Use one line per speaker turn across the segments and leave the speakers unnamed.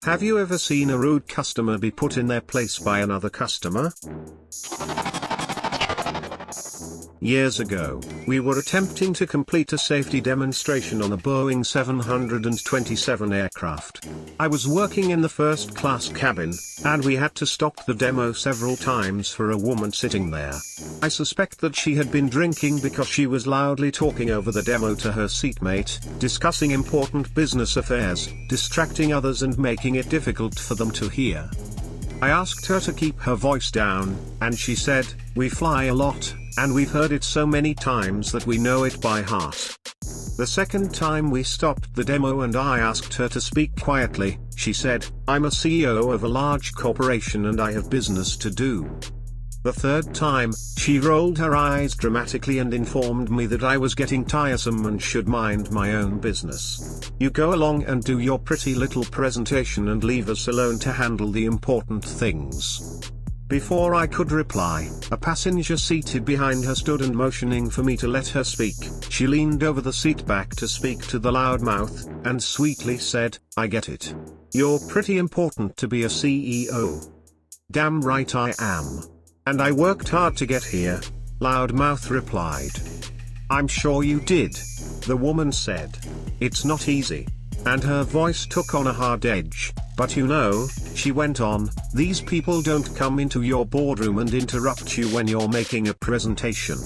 Have you ever seen a rude customer be put in their place by another customer? Years ago, we were attempting to complete a safety demonstration on a Boeing 727 aircraft. I was working in the first class cabin, and we had to stop the demo several times for a woman sitting there. I suspect that she had been drinking because she was loudly talking over the demo to her seatmate, discussing important business affairs, distracting others and making it difficult for them to hear. I asked her to keep her voice down, and she said, "We fly a lot, and we've heard it so many times that we know it by heart." The second time we stopped the demo and I asked her to speak quietly, she said, "I'm a CEO of a large corporation and I have business to do." The third time, she rolled her eyes dramatically and informed me that I was getting tiresome and should mind my own business. "You go along and do your pretty little presentation and leave us alone to handle the important things." Before I could reply, a passenger seated behind her stood and motioning for me to let her speak, she leaned over the seat back to speak to the loudmouth, and sweetly said, "I get it. You're pretty important to be a CEO." "Damn right I am. And I worked hard to get here," loudmouth replied. "I'm sure you did," the woman said. "It's not easy." And her voice took on a hard edge. "But you know," she went on, "these people don't come into your boardroom and interrupt you when you're making a presentation.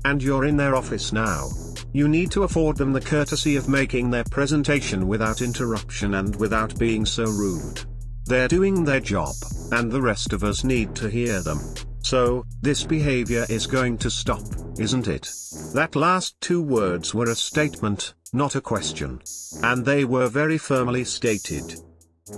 And you're in their office now. You need to afford them the courtesy of making their presentation without interruption and without being so rude. They're doing their job, and the rest of us need to hear them. So, this behavior is going to stop, isn't it?" That last two words were a statement, not a question. And they were very firmly stated.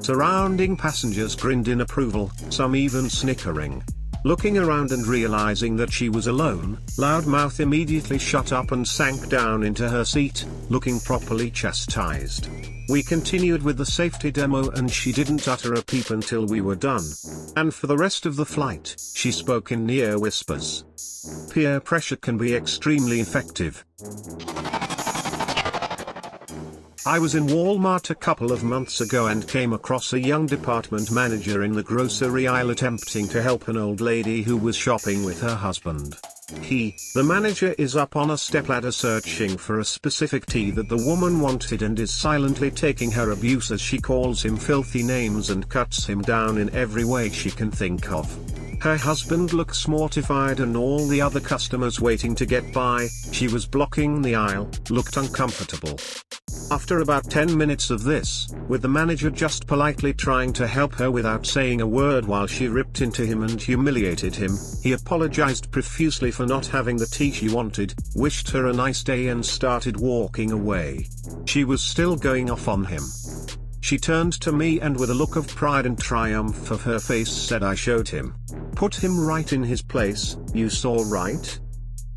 Surrounding passengers grinned in approval, some even snickering. Looking around and realizing that she was alone, loudmouth immediately shut up and sank down into her seat, looking properly chastised. We continued with the safety demo and she didn't utter a peep until we were done. And for the rest of the flight, she spoke in near whispers. Peer pressure can be extremely effective. I was in Walmart a couple of months ago and came across a young department manager in the grocery aisle attempting to help an old lady who was shopping with her husband. The manager is up on a stepladder searching for a specific tea that the woman wanted and is silently taking her abuse as she calls him filthy names and cuts him down in every way she can think of. Her husband looks mortified and all the other customers waiting to get by, she was blocking the aisle, looked uncomfortable. After about 10 minutes of this, with the manager just politely trying to help her without saying a word while she ripped into him and humiliated him, he apologized profusely for not having the tea she wanted, wished her a nice day and started walking away. She was still going off on him. She turned to me and with a look of pride and triumph of her face said, "I showed him. Put him right in his place, you saw right?"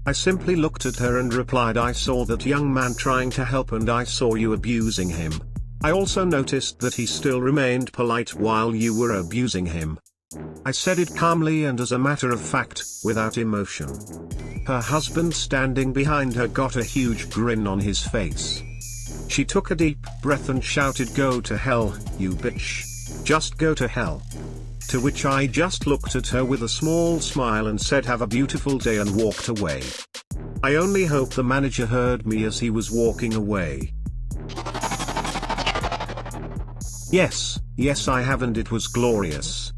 I simply looked at her and replied, "I saw that young man trying to help and I saw you abusing him. I also noticed that he still remained polite while you were abusing him." I said it calmly and as a matter of fact, without emotion. Her husband standing behind her got a huge grin on his face. She took a deep breath and shouted, "Go to hell, you bitch. Just go to hell." To which I just looked at her with a small smile and said, "Have a beautiful day," and walked away. I only hope the manager heard me as he was walking away. Yes, I have, and it was glorious.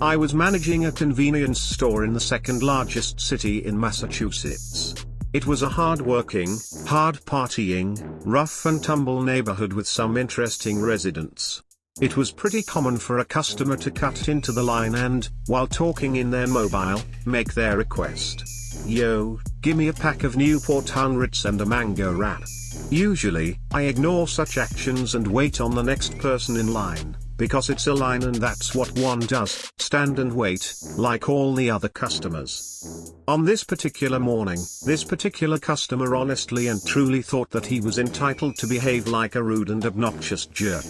I was managing a convenience store in the second largest city in Massachusetts. It was a hard-working, hard-partying, rough and tumble neighborhood with some interesting residents. It was pretty common for a customer to cut into the line and, while talking in their mobile, make their request. "Yo, gimme a pack of Newport 100s and a mango wrap." Usually, I ignore such actions and wait on the next person in line, because it's a line and that's what one does, stand and wait, like all the other customers. On this particular morning, this particular customer honestly and truly thought that he was entitled to behave like a rude and obnoxious jerk.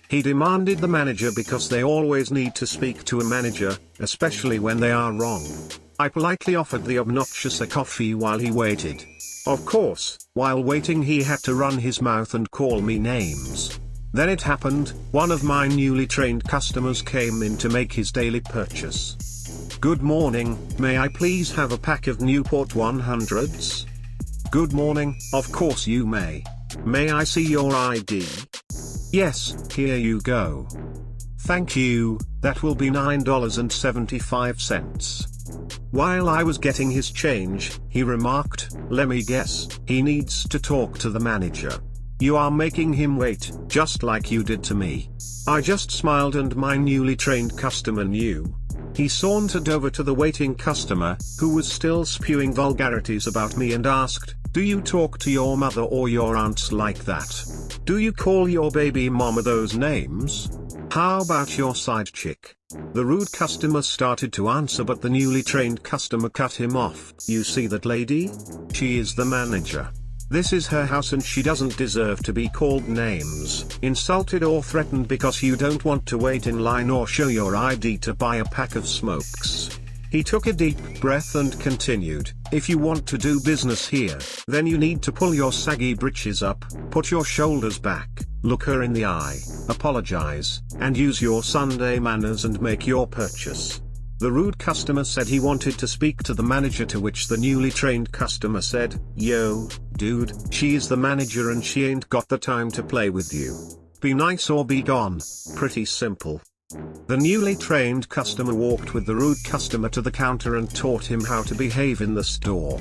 He demanded the manager because they always need to speak to a manager, especially when they are wrong. I politely offered the obnoxious a coffee while he waited. Of course, while waiting he had to run his mouth and call me names. Then it happened, one of my newly trained customers came in to make his daily purchase. "Good morning, may I please have a pack of Newport 100s? "Good morning, of course you may. May I see your ID? "Yes, here you go. "Thank you, that will be $9.75. While I was getting his change, he remarked, "Let me guess, he needs to talk to the manager. You are making him wait, just like you did to me." I just smiled and my newly trained customer knew. He sauntered over to the waiting customer, who was still spewing vulgarities about me, and asked, "Do you talk to your mother or your aunts like that? Do you call your baby mama those names? How about your side chick?" The rude customer started to answer, but the newly trained customer cut him off. "You see that lady? She is the manager. This is her house and she doesn't deserve to be called names, insulted or threatened because you don't want to wait in line or show your ID to buy a pack of smokes." He took a deep breath and continued, "If you want to do business here, then you need to pull your saggy britches up, put your shoulders back, look her in the eye, apologize, and use your Sunday manners and make your purchase." The rude customer said he wanted to speak to the manager, to which the newly trained customer said, "Yo, dude, she is the manager and she ain't got the time to play with you. Be nice or be gone, pretty simple." The newly trained customer walked with the rude customer to the counter and taught him how to behave in the store.